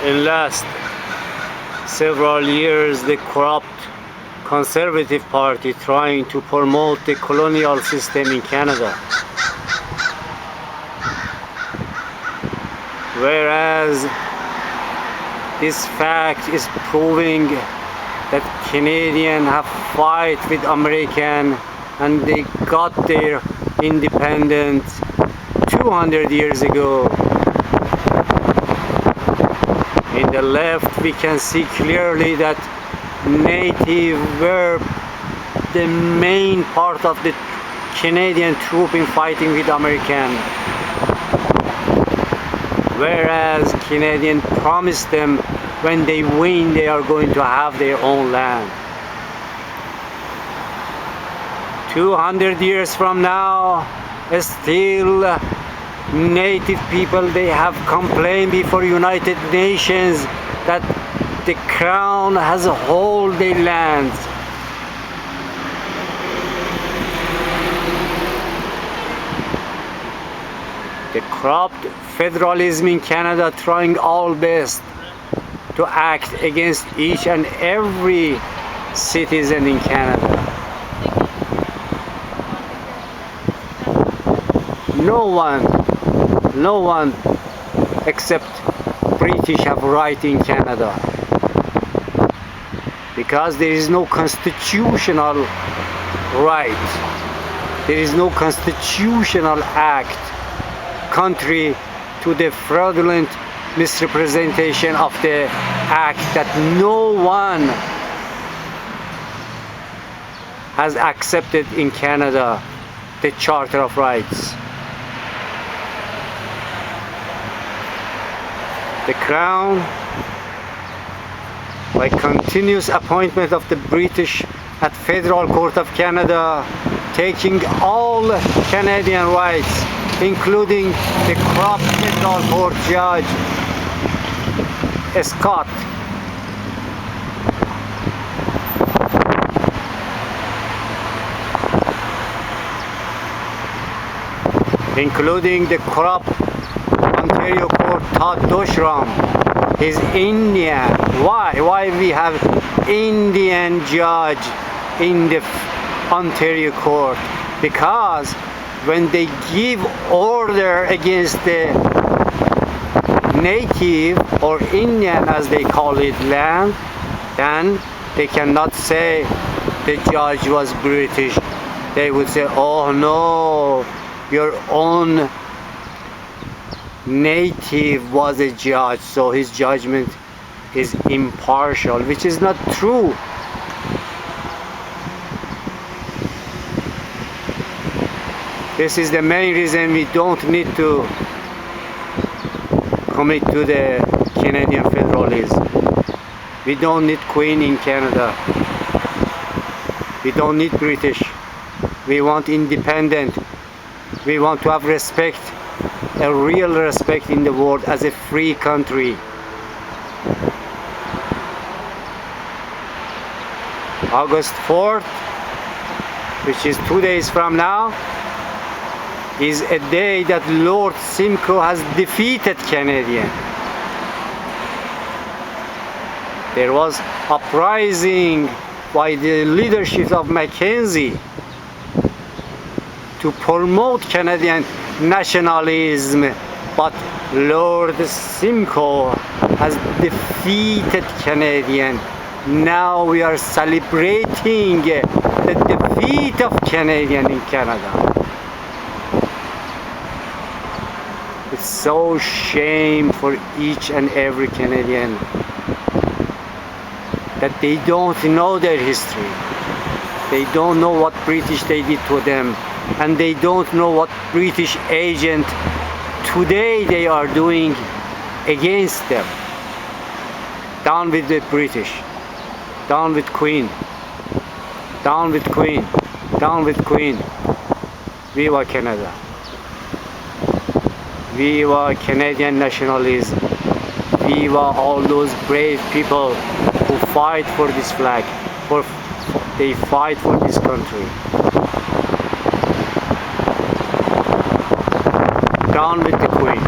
In last several years, the corrupt Conservative Party trying to promote the colonial system in Canada. Whereas this fact is proving that Canadians have fight with American and they got their independence 200 years ago. In the left we can see clearly that Native were the main part of the Canadian troop in fighting with American, whereas Canadian promised them when they win they are going to have their own land. 200 years from now, still Native people, they have complained before United Nations that the Crown has hold their lands. The corrupt federalism in Canada trying all best to act against each and every citizen in Canada. No one except British have right in Canada, because there is no constitutional right, there is no constitutional act contrary to the fraudulent misrepresentation of the act that no one has accepted in Canada, the Charter of Rights. The Crown, by continuous appointment of the British at Federal Court of Canada, taking all Canadian rights, including the corrupt Federal Court Judge Scott, including the corrupt Ontario Court Todd Doshram is Indian. Why we have Indian judge in the Ontario Court? Because when they give order against the native or Indian, as they call it, land, then they cannot say the judge was British. They would say, oh no, your own native was a judge, so his judgment is impartial, which is not true. This is the main reason we don't need to commit to the Canadian federalism. We don't need Queen in Canada. We don't need British. We want independent. We want to have respect, a real respect in the world as a free country. August 4th, which is 2 days from now, is a day that Lord Simcoe has defeated Canadian. There was uprising by the leadership of Mackenzie to promote Canadian nationalism, but Lord Simcoe has defeated Canadian. Now we are celebrating the defeat of Canadian in Canada. It's so shame for each and every Canadian that they don't know their history. They don't know what British they did to them, and they don't know what British agent today they are doing against them. Down with the British. Down with Queen. Down with Queen. Down with Queen. Viva Canada. Viva Canadian nationalism. Viva all those brave people who fight for this flag. They fight for this country. Down with the Queen.